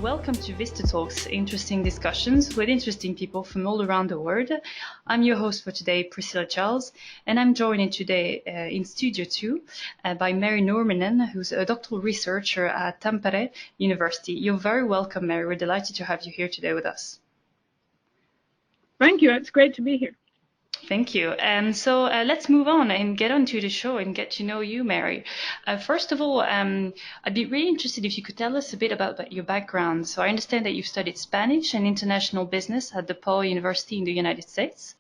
welcome to VistaTalks, interesting discussions with interesting people from all around the world. I'm your host for today, Priscillia Charles, and I'm joined today in Studio 2 by Mary Nurminen, who's a doctoral researcher at Tampere University. You're very welcome, Mary. We're delighted to have you here today with us. Thank you. It's great to be here. Thank you. So let's move on and get onto the show and get to know you, Mary. First of all, I'd be really interested if you could tell us a bit about your background. So I understand that you've studied Spanish and international business at DePaul University in the United States.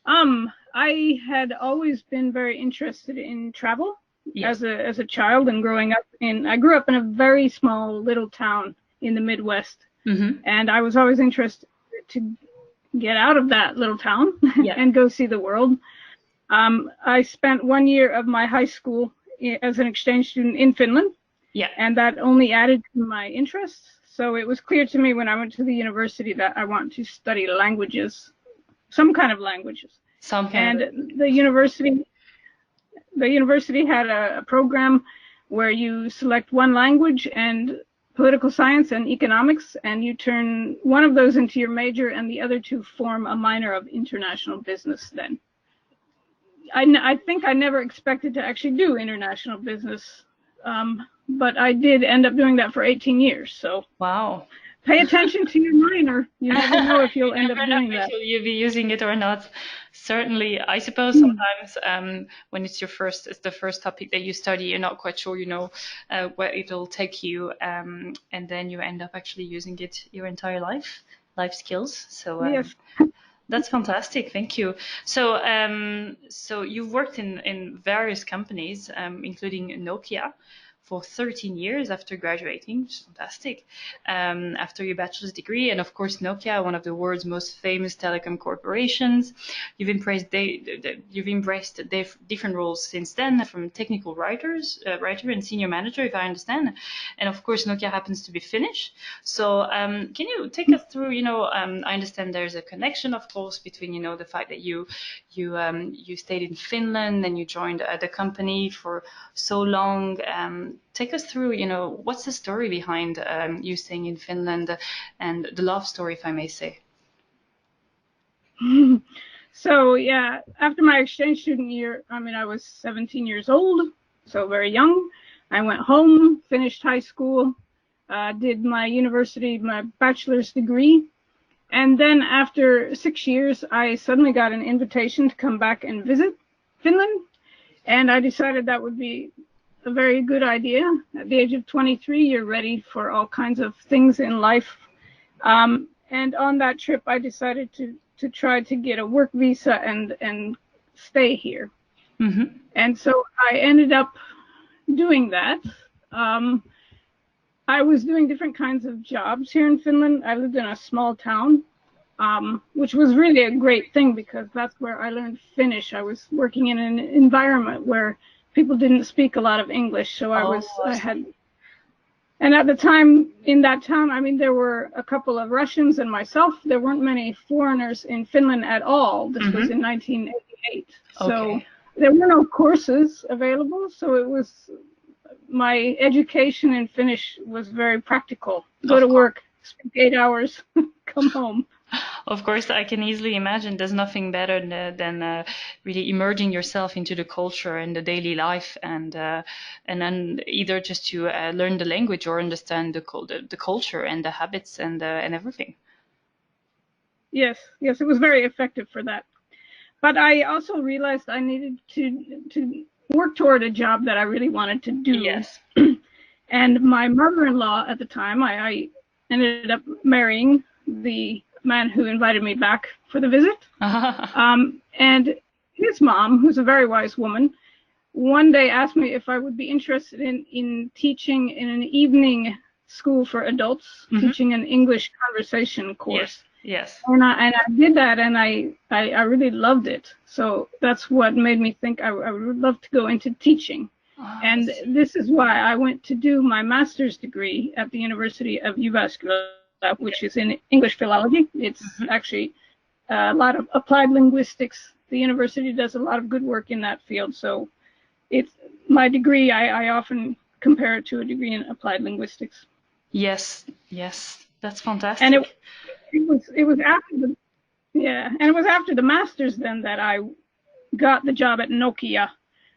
I had always been very interested in travel. Yes. As a child and growing up I grew up in a very small little town in the Midwest, and I was always interested to get out of that little town and go see the world. I spent 1 year of my high school as an exchange student in Finland, and that only added to my interests. So it was clear to me when I went to the university that I want to study languages, some kind of languages. The university had a program where you select one language and political science and economics, and you turn one of those into your major and the other two form a minor of international business. Then I think I never expected to actually do international business, but I did end up doing that for 18 years. So wow. Pay attention to your minor. You never know if you'll end up doing that. You'll be using it or not. Certainly, I suppose sometimes when it's the first topic that you study, you're not quite sure, where it'll take you, and then you end up actually using it your entire life skills. So yes. That's fantastic. Thank you. So, so you've worked in various companies, including Nokia, for 13 years after graduating, which is fantastic, after your bachelor's degree. And of course, Nokia, one of the world's most famous telecom corporations. You've embraced different roles since then, from technical writer and senior manager, if I understand. And of course, Nokia happens to be Finnish. So can you take us through, I understand there's a connection, of course, between, the fact that you stayed in Finland and you joined the company for so long. Take us through, what's the story behind you staying in Finland and the love story, if I may say. So, after my exchange student year, I was 17 years old, so very young. I went home, finished high school, did my bachelor's degree. And then after 6 years, I suddenly got an invitation to come back and visit Finland. And I decided that would be a very good idea. At the age of 23, you're ready for all kinds of things in life. And on that trip, I decided to try to get a work visa and stay here. And so I ended up doing that. I was doing different kinds of jobs here in Finland. I lived in a small town, which was really a great thing because that's where I learned Finnish. I was working in an environment where people didn't speak a lot of English, so and at the time in that town, there were a couple of Russians and myself. There weren't many foreigners in Finland at all. This was in 1988. So there were no courses available, so my education in Finnish was very practical. Go to work, speak 8 hours, come home. Of course, I can easily imagine there's nothing better than really immersing yourself into the culture and the daily life, and then either just to learn the language or understand the culture and the habits and everything. Yes, it was very effective for that. But I also realized I needed to work toward a job that I really wanted to do. Yes. And my mother-in-law at the time, I ended up marrying the man who invited me back for the visit. And his mom, who's a very wise woman, one day asked me if I would be interested in teaching in an evening school for adults, teaching an English conversation course. Yes. And I did that, and I really loved it. So that's what made me think I would love to go into teaching. And this is why I went to do my master's degree at the University of Jyväskylä, which is in English philology. It's actually a lot of applied linguistics. The university does a lot of good work in that field. So it's my degree, I often compare it to a degree in applied linguistics. Yes, yes, that's And fantastic. it was after the and it was after the masters then that I got the job at Nokia.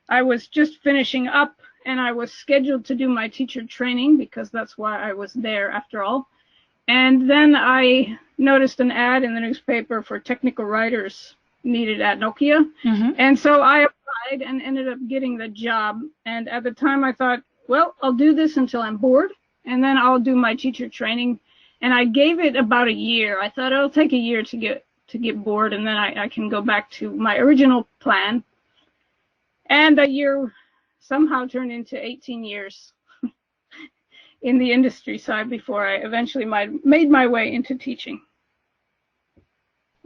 I was just finishing up and I was scheduled to do my teacher training because that's why I was there after all. And then I noticed an ad in the newspaper for technical writers needed at Nokia. Mm-hmm. And so I applied and ended up getting the job. And at the time I thought, well, I'll do this until I'm bored and then I'll do my teacher training. And I gave it about a year. I thought it'll take a year to get bored and then I can go back to my original plan. And a year somehow turned into 18 years in the industry side before I eventually made my way into teaching.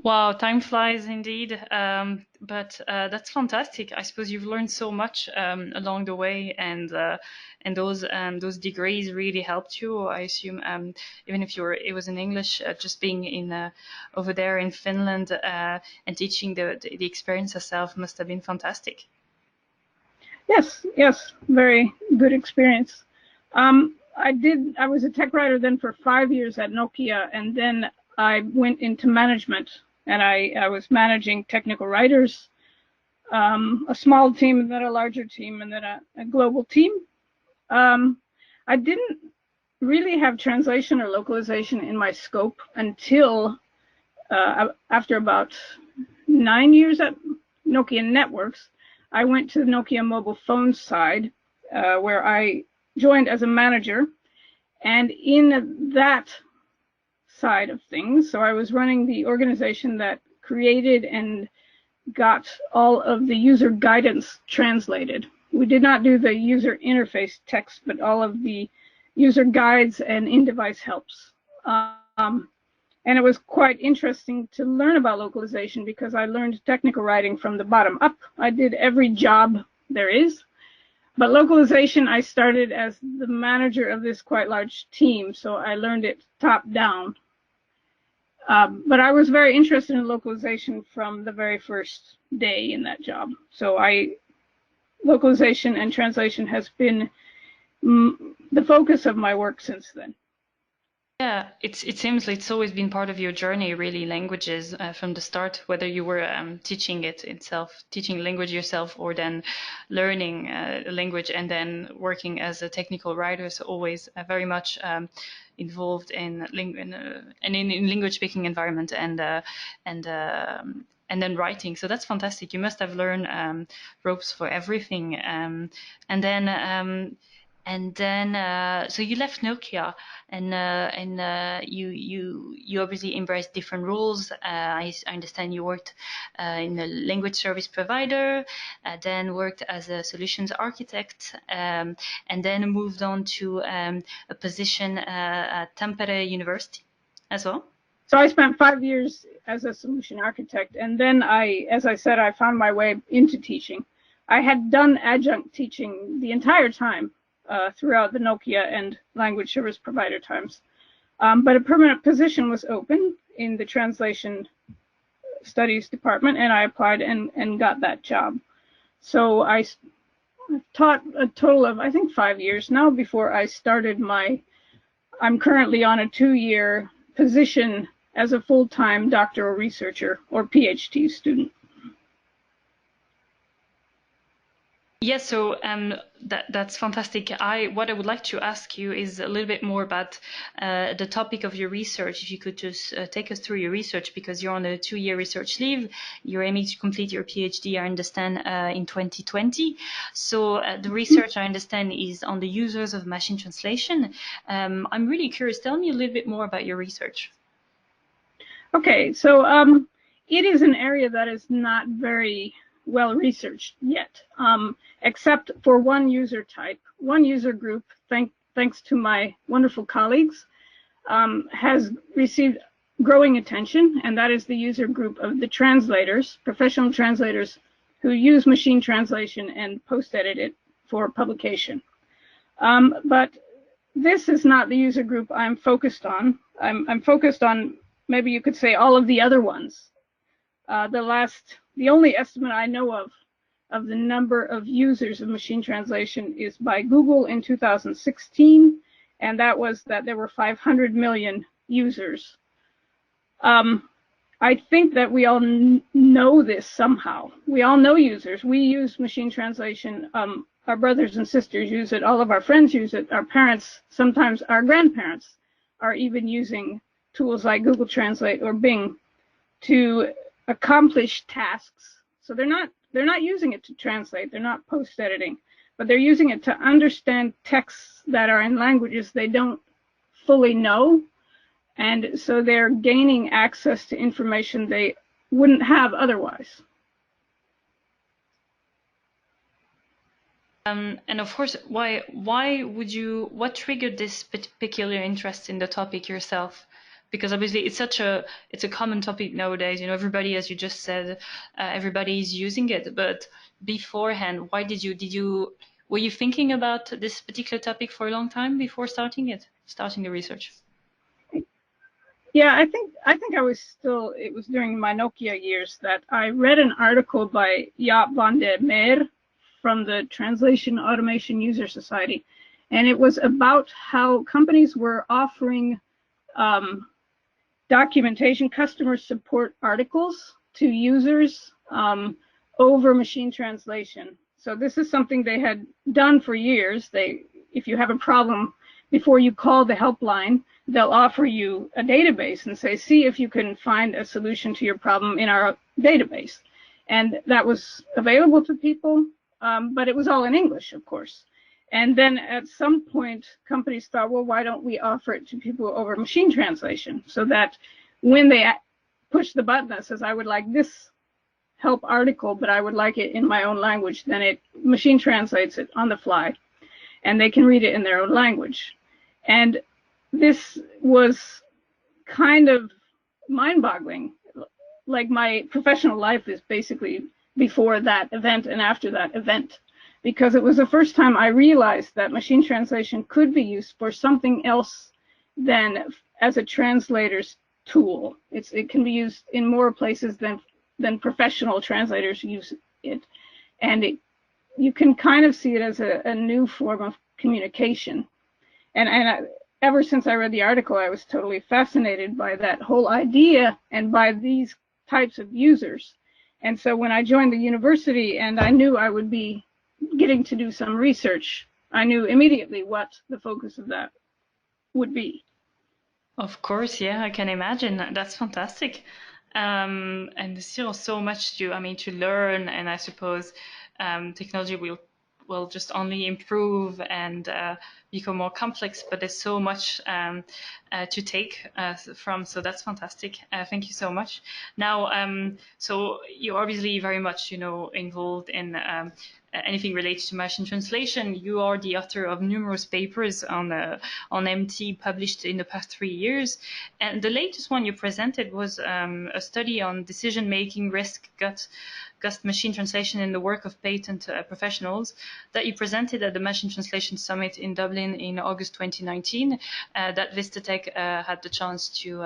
Wow, time flies indeed. But that's fantastic. I suppose you've learned so much along the way, and those degrees really helped you. I assume, even if it was in English, just being in over there in Finland and teaching the experience itself must have been fantastic. Yes, very good experience. I was a tech writer then for 5 years at Nokia, and then I went into management, and I was managing technical writers, a small team, and then a larger team, and then a global team. I didn't really have translation or localization in my scope until after about 9 years at Nokia Networks. I went to the Nokia mobile phone side, where I joined as a manager, and in that side of things, so I was running the organization that created and got all of the user guidance translated. We did not do the user interface text, but all of the user guides and in-device helps. And it was quite interesting to learn about localization because I learned technical writing from the bottom up. I did every job there is. But localization, I started as the manager of this quite large team, so I learned it top down. But I was very interested in localization from the very first day in that job. So localization and translation has been the focus of my work since then. Yeah, it seems like it's always been part of your journey, really, languages from the start, whether you were teaching it itself, teaching language yourself, or then learning a language and then working as a technical writer. So always very much involved in language speaking environment and then writing. So that's fantastic. You must have learned ropes for everything. And then, so you left Nokia, and you obviously embraced different roles. I understand you worked in a language service provider, then worked as a solutions architect, and then moved on to a position at Tampere University as well. So I spent 5 years as a solution architect, and then as I said, I found my way into teaching. I had done adjunct teaching the entire time. Throughout the Nokia and language service provider times. But a permanent position was open in the translation studies department, and I applied and got that job. So I've taught a total of, I think, 5 years now before I started I'm currently on a 2-year position as a full-time doctoral researcher or PhD student. Yes, so that's fantastic. What I would like to ask you is a little bit more about the topic of your research. If you could just take us through your research, because you're on a 2-year research leave. You're aiming to complete your PhD, I understand, in 2020. So the research, I understand, is on the users of machine translation. I'm really curious. Tell me a little bit more about your research. Okay, so it is an area that is not very well researched yet, except for one user type. One user group, thanks to my wonderful colleagues, has received growing attention, and that is the user group of the translators, professional translators who use machine translation and post-edit it for publication. But this is not the user group I'm focused on. I'm focused on, maybe you could say, all of the other ones. The only estimate I know of the number of users of machine translation is by Google in 2016, and that was that there were 500 million users. I think that we all know this somehow. We all know users. We use machine translation. Our brothers and sisters use it. All of our friends use it. Our parents, sometimes our grandparents, are even using tools like Google Translate or Bing to accomplish tasks. So they're not using it to translate. They're not post-editing, but they're using it to understand texts that are in languages they don't fully know. And so they're gaining access to information they wouldn't have otherwise. And of course, what triggered this peculiar interest in the topic yourself? Because obviously it's a common topic nowadays. You know, everybody, as you just said, everybody is using it. But beforehand, were you thinking about this particular topic for a long time before starting the research? Yeah, I think it was during my Nokia years that I read an article by Jaap van der Meer from the Translation Automation User Society, and it was about how companies were offering documentation, customer support articles to users over machine translation. So this is something they had done for years. If you have a problem, before you call the helpline, they'll offer you a database and say, see if you can find a solution to your problem in our database. And that was available to people, but it was all in English, of course. And then at some point, companies thought, well, why don't we offer it to people over machine translation, so that when they push the button that says, I would like this help article, but I would like it in my own language, then it machine translates it on the fly, and they can read it in their own language. And this was kind of mind-boggling. Like, my professional life is basically before that event and after that event, because it was the first time I realized that machine translation could be used for something else than as a translator's tool. It can be used in more places than professional translators use it, and you can kind of see it as a new form of communication. And ever since I read the article, I was totally fascinated by that whole idea and by these types of users. And so when I joined the university and I knew I would be getting to do some research, I knew immediately what the focus of that would be. Of course, yeah, I can imagine. That's fantastic. And there's still so much to learn, and I suppose technology will just only improve and become more complex, but there's so much to take from, so that's fantastic. Thank you so much. Now, so you're obviously very much, involved in anything related to machine translation. You are the author of numerous papers on MT published in the past 3 years, and the latest one you presented was a study on decision-making risk gut machine translation in the work of patent professionals that you presented at the Machine Translation Summit in Dublin in August 2019, that Vistatec had the chance to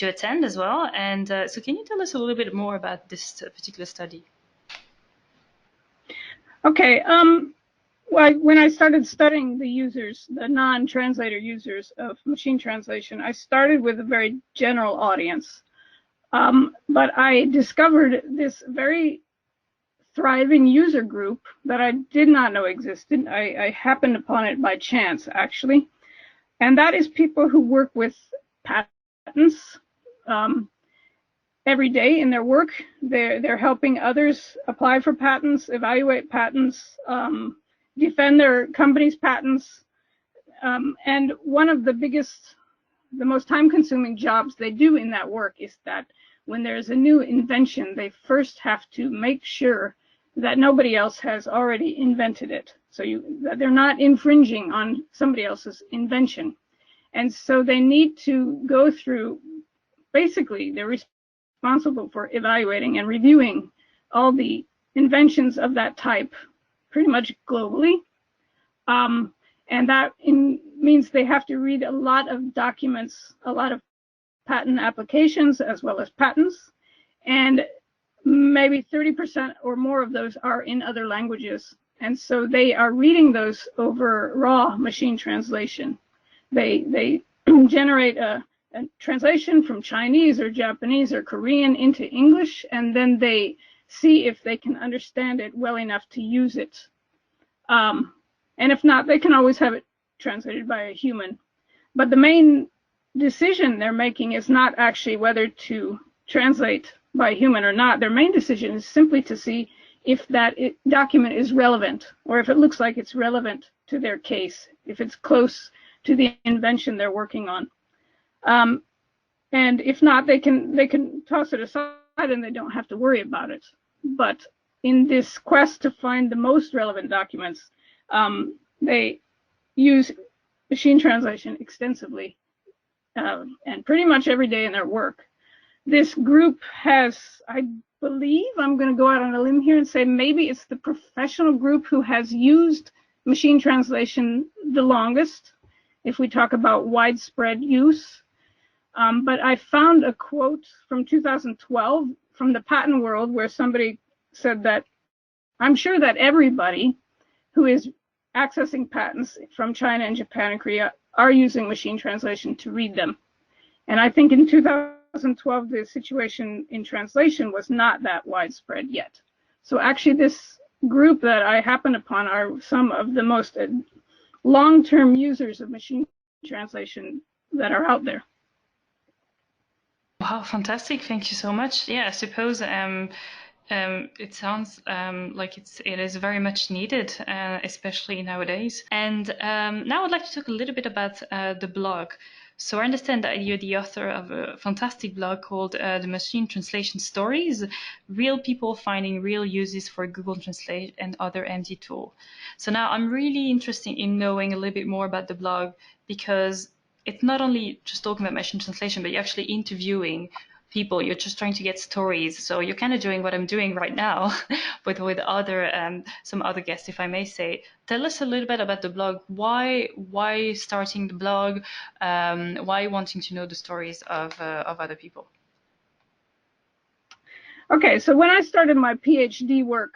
attend as well. And so can you tell us a little bit more about this particular study? Okay. Well, when I started studying the users, the non-translator users of machine translation, I started with a very general audience. But I discovered this very thriving user group that I did not know existed. I happened upon it by chance, actually. And that is people who work with patents every day in their work. They're helping others apply for patents, evaluate patents, defend their company's patents. And one of the most time-consuming jobs they do in that work is that when there's a new invention, they first have to make sure that nobody else has already invented it. So that they're not infringing on somebody else's invention. And so they need to go through, basically, they're responsible for evaluating and reviewing all the inventions of that type pretty much globally. And that means they have to read a lot of documents, a lot of patent applications as well as patents, and maybe 30% or more of those are in other languages. And so they are reading those over raw machine translation. They generate a translation from Chinese or Japanese or Korean into English, and then they see if they can understand it well enough to use it. And if not, they can always have it translated by a human. But the main decision they're making is not actually whether to translate by a human or not. Their main decision is simply to see if that document is relevant, or if it looks like it's relevant to their case, if it's close to the invention they're working on. And if not, they can toss it aside and they don't have to worry about it. But in this quest to find the most relevant documents, they use machine translation extensively and pretty much every day in their work. This group has, I believe, I'm going to go out on a limb here and say maybe it's the professional group who has used machine translation the longest, if we talk about widespread use. But I found a quote from 2012 from the patent world where somebody said that, I'm sure that everybody who is accessing patents from China and Japan and Korea are using machine translation to read them. And I think in 2012, the situation in translation was not that widespread yet. So actually this group that I happened upon are some of the most long-term users of machine translation that are out there. Wow, fantastic. Thank you so much. Yeah, I suppose it sounds like it is very much needed, especially nowadays. And now I'd like to talk a little bit about the blog. So I understand that you're the author of a fantastic blog called The Machine Translation Stories, Real People Finding Real Uses for Google Translate and Other MD Tool. So now I'm really interested in knowing a little bit more about the blog, because it's not only just talking about machine translation, but you're actually interviewing people. You're just trying to get stories. So you're kind of doing what I'm doing right now, but with other some other guests, if I may say. Tell us a little bit about the blog. Why starting the blog? Why wanting to know the stories of other people? Okay, so when I started my PhD work,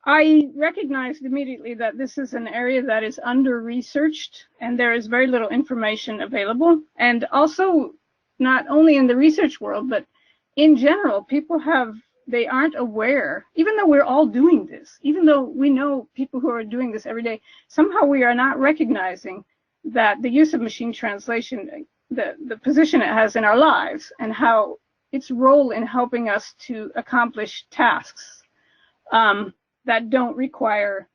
I recognized immediately that this is an area that is under-researched and there is very little information available. And also, not only in the research world, but in general, people they aren't aware, even though we're all doing this, even though we know people who are doing this every day, somehow we are not recognizing that the use of machine translation, the position it has in our lives and how its role in helping us to accomplish tasks that don't require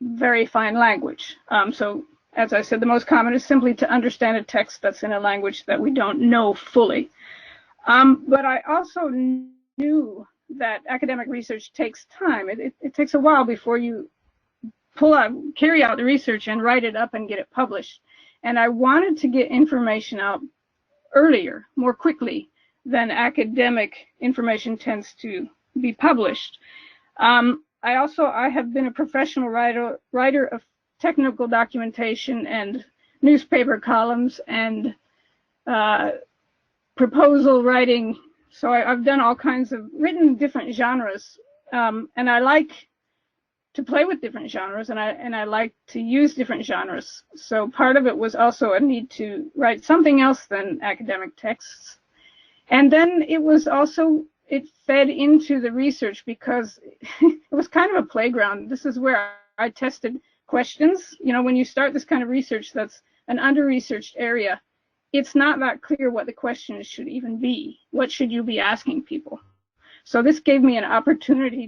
very fine language. So as I said, the most common is simply to understand a text that's in a language that we don't know fully. But I also knew that academic research takes time. It takes a while before you carry out the research and write it up and get it published. And I wanted to get information out earlier, more quickly than academic information tends to be published. I have been a professional writer of technical documentation and newspaper columns and proposal writing. So I've done all kinds of written different genres, and I like to play with different genres, and I like to use different genres. So part of it was also a need to write something else than academic texts. And then it was also, it fed into the research because it was kind of a playground. This is where I tested questions. You know, when you start this kind of research that's an under-researched area, it's not that clear what the questions should even be. What should you be asking people? So this gave me an opportunity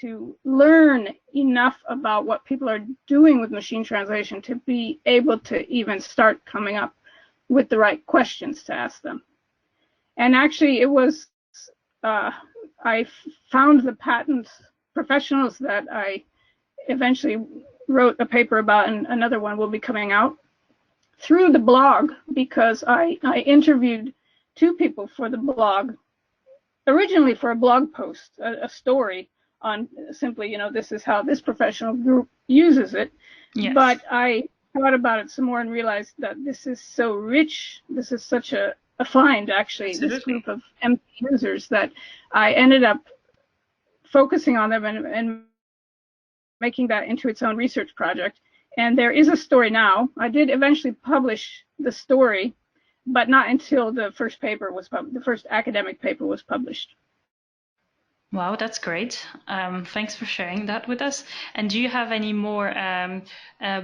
to learn enough about what people are doing with machine translation to be able to even start coming up with the right questions to ask them. And actually, it was, I found the patent professionals that I eventually wrote a paper about, and another one will be coming out, through the blog, because I interviewed two people for the blog, originally for a blog post, a story on simply, you know, this is how this professional group uses it. Yes. But I thought about it some more and realized that this is so rich, this is such a find, actually, Absolutely. This group of MP users, that I ended up focusing on them and making that into its own research project. And there is a story now. I did eventually publish the story, but not until the first paper was the first academic paper was published. Wow, that's great. Thanks for sharing that with us. And do you have any more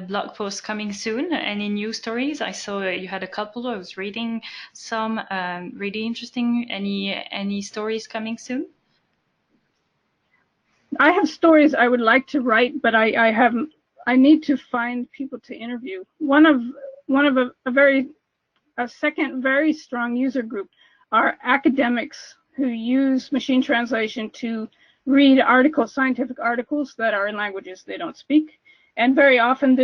blog posts coming soon? Any news stories? I saw you had a couple. I was reading some really interesting. Any stories coming soon? I have stories I would like to write, but I haven't. I need to find people to interview. One of a second very strong user group are academics who use machine translation to read scientific articles that are in languages they don't speak. And very often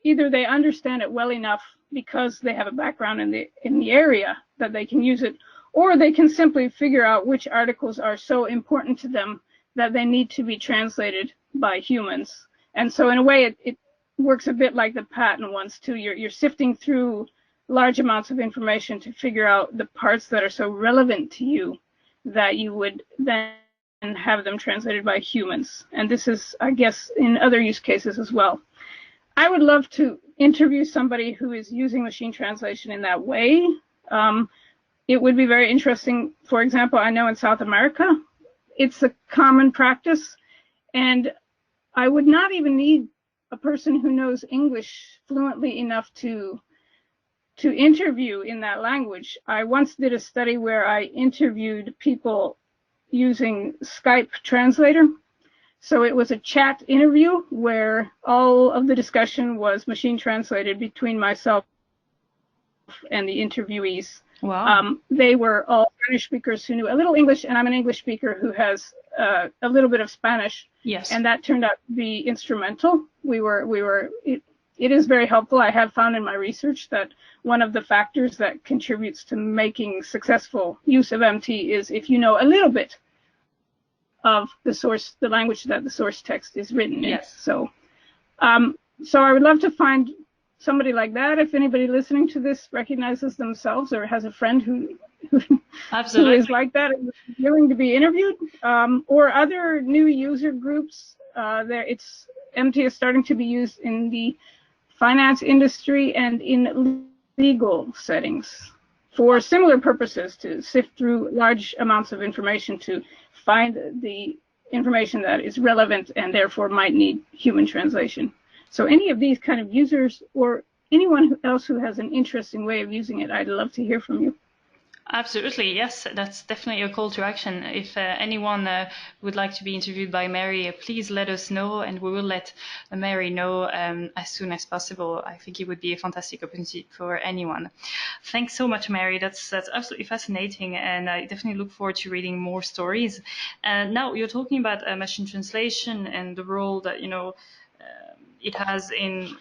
either they understand it well enough because they have a background in the area that they can use it, or they can simply figure out which articles are so important to them that they need to be translated by humans. And so in a way it works a bit like the patent ones too. You're sifting through large amounts of information to figure out the parts that are so relevant to you that you would then have them translated by humans. And this is, I guess, in other use cases as well. I would love to interview somebody who is using machine translation in that way. It would be very interesting. For example, I know in South America, it's a common practice, and I would not even need a person who knows English fluently enough to interview in that language. I once did a study where I interviewed people using Skype translator. So it was a chat interview where all of the discussion was machine translated between myself and the interviewees. Wow. They were all Spanish speakers who knew a little English, and I'm an English speaker who has a little bit of Spanish. Yes. And that turned out to be instrumental. It is very helpful. I have found in my research that one of the factors that contributes to making successful use of MT is if you know a little bit of the language that the source text is written in. Yes. So I would love to find somebody like that. If anybody listening to this recognizes themselves or has a friend who is like that and willing to be interviewed, or other new user groups, MT is starting to be used in the finance industry and in legal settings for similar purposes, to sift through large amounts of information to find the information that is relevant and therefore might need human translation. So any of these kind of users or anyone else who has an interesting way of using it, I'd love to hear from you. Absolutely, yes, that's definitely a call to action. If anyone would like to be interviewed by Mary, please let us know, and we will let Mary know as soon as possible. I think it would be a fantastic opportunity for anyone. Thanks so much, Mary. That's absolutely fascinating, and I definitely look forward to reading more stories. Now you're talking about machine translation and the role that it has in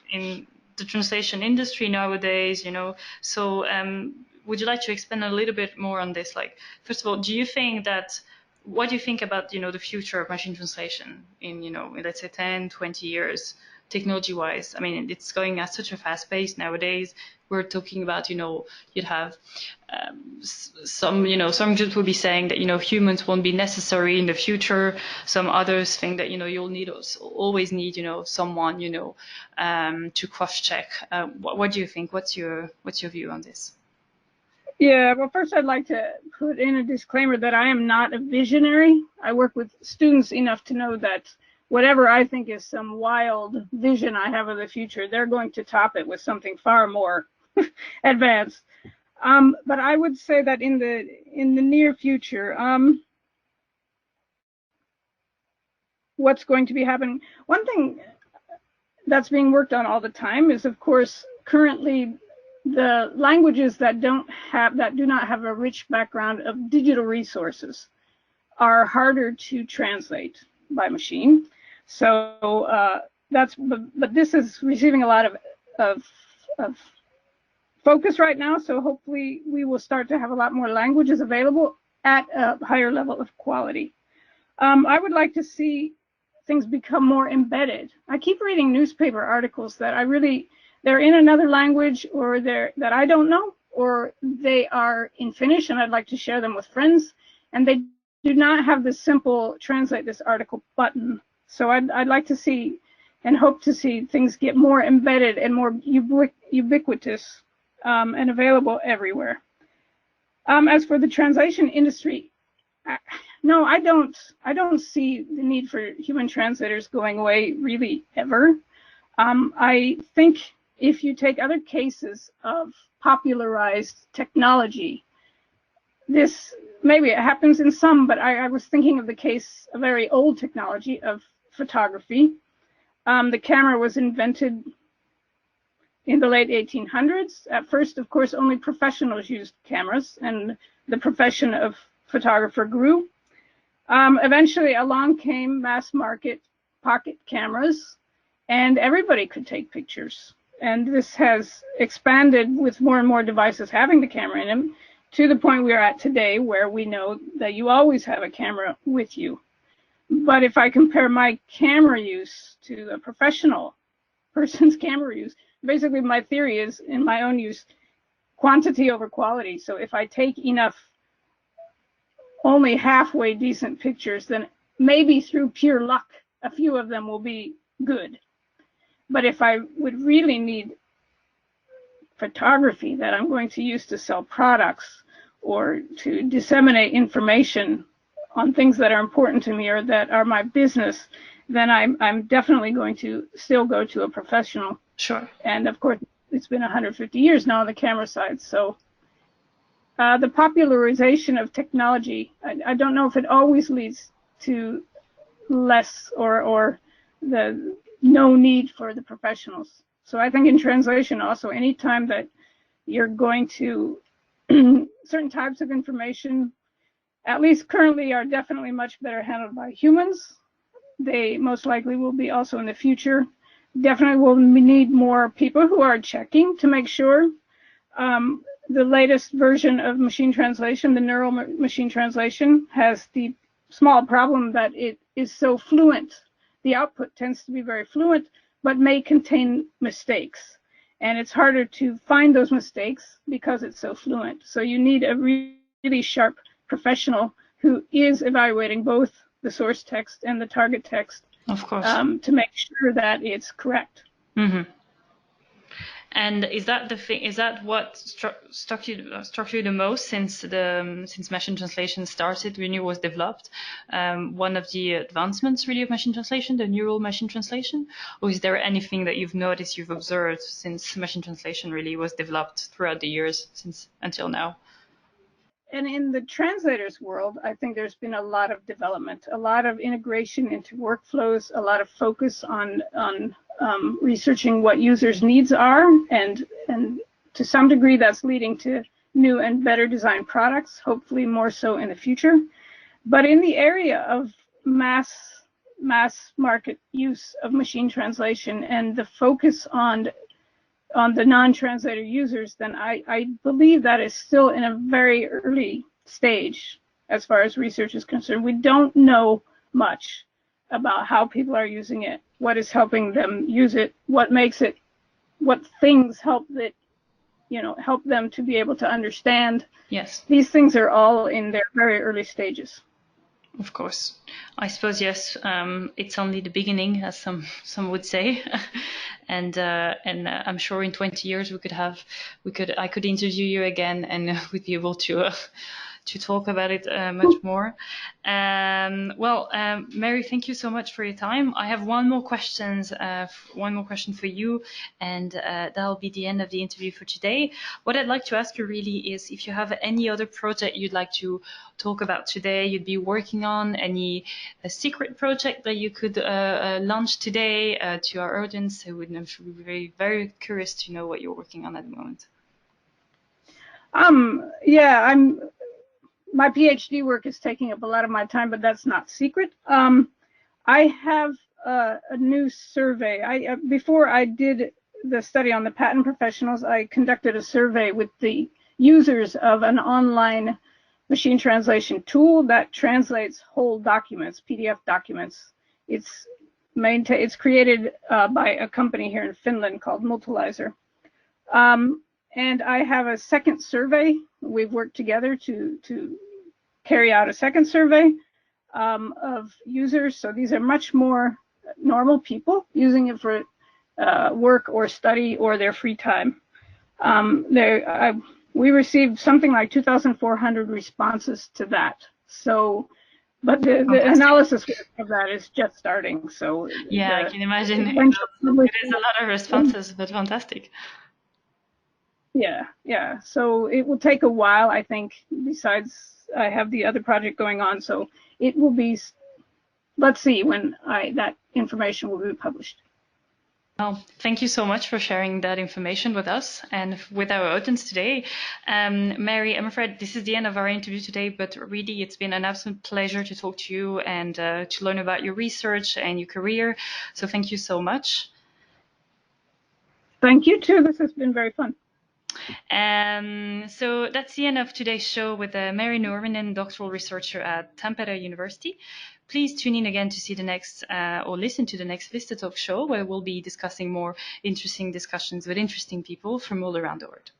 the translation industry nowadays. So. Would you like to expand a little bit more on this? Like, first of all, what do you think about, the future of machine translation in, let's say 10, 20 years, technology-wise? I mean, it's going at such a fast pace nowadays. We're talking about, you'd have some groups will be saying that, humans won't be necessary in the future. Some others think that, you'll always need, someone, to cross-check. What do you think? What's your view on this? Yeah, well, first I'd like to put in a disclaimer that I am not a visionary. I work with students enough to know that whatever I think is some wild vision I have of the future, they're going to top it with something far more advanced. But I would say that in the near future, what's going to be happening? One thing that's being worked on all the time is, of course, currently the languages that do not have a rich background of digital resources are harder to translate by machine. So but this is receiving a lot of focus right now. So hopefully we will start to have a lot more languages available at a higher level of quality. I would like to see things become more embedded. I keep reading newspaper articles that they're in another language, or that I don't know, or they are in Finnish and I'd like to share them with friends, and they do not have the simple translate this article button. So I'd like to see and hope to see things get more embedded and more ubiquitous and available everywhere. As for the translation industry, no, I don't see the need for human translators going away really ever. I think if you take other cases of popularized technology, this maybe it happens in some, but I was thinking of the case, a very old technology of photography. The camera was invented in the late 1800s. At first, of course, only professionals used cameras, and the profession of photographer grew. Eventually, along came mass market pocket cameras, and everybody could take pictures. And this has expanded with more and more devices having the camera in them, to the point we are at today, where we know that you always have a camera with you. But if I compare my camera use to a professional person's camera use, basically my theory is, in my own use, quantity over quality. So if I take enough only halfway decent pictures, then maybe through pure luck, a few of them will be good. But if I would really need photography that I'm going to use to sell products or to disseminate information on things that are important to me or that are my business, then I'm definitely going to still go to a professional. Sure. And of course, it's been 150 years now on the camera side. So the popularization of technology, I don't know if it always leads to less or the no need for the professionals. So I think in translation also, anytime that you're going to certain types of information, at least currently, are definitely much better handled by humans. They most likely will be also in the future. Definitely will need more people who are checking to make sure. The latest version of machine translation, the neural machine translation, has the small problem that it is so fluent. The output tends to be very fluent, but may contain mistakes. And it's harder to find those mistakes because it's so fluent. So you need a really sharp professional who is evaluating both the source text and the target text, of course, to make sure that it's correct. Mm-hmm. And is that the thing? Is that what struck you the most since machine translation started, when it was developed? One of the advancements really of machine translation, the neural machine translation, or is there anything that you've noticed, you've observed since machine translation really was developed throughout the years since until now? And in the translators world, I think there's been a lot of development, a lot of integration into workflows, a lot of focus on researching what users' needs are, and to some degree that's leading to new and better designed products, hopefully more so in the future. But in the area of mass market use of machine translation and the focus on the non-translator users, then I believe that is still in a very early stage as far as research is concerned. We don't know much about how people are using it, what is helping them use it, what makes it, what things help it, help them to be able to understand. Yes. These things are all in their very early stages. Of course, I suppose yes. It's only the beginning, as some would say, and I'm sure in 20 years I could interview you again, and we'd be able to talk about it much more. Mary, thank you so much for your time. I have one more question for you, and that'll be the end of the interview for today. What I'd like to ask you really is if you have any other project you'd like to talk about today, you'd be working on, any secret project that you could launch today to our audience. So we'd be very, very curious to know what you're working on at the moment. My PhD work is taking up a lot of my time, but that's not secret. I have a new survey. Before I did the study on the patent professionals, I conducted a survey with the users of an online machine translation tool that translates whole documents, PDF documents. It's created by a company here in Finland called Multilizer. And I have a second survey. We've worked together to carry out a second survey of users. So these are much more normal people using it for work or study or their free time. We received something like 2,400 responses to that. So, but the analysis of that is just starting. So yeah, I can imagine it is a lot of responses, but fantastic. Yeah. So it will take a while, I think. Besides, I have the other project going on, so it will be. Let's see when that information will be published. Well, thank you so much for sharing that information with us and with our audience today. Mary, I'm afraid this is the end of our interview today, but really it's been an absolute pleasure to talk to you and to learn about your research and your career. So thank you so much. Thank you too. This has been very fun. So that's the end of today's show with Mary Nurminen, doctoral researcher at Tampere University. Please tune in again to see the next or listen to the next VistaTalks show, where we'll be discussing more interesting discussions with interesting people from all around the world.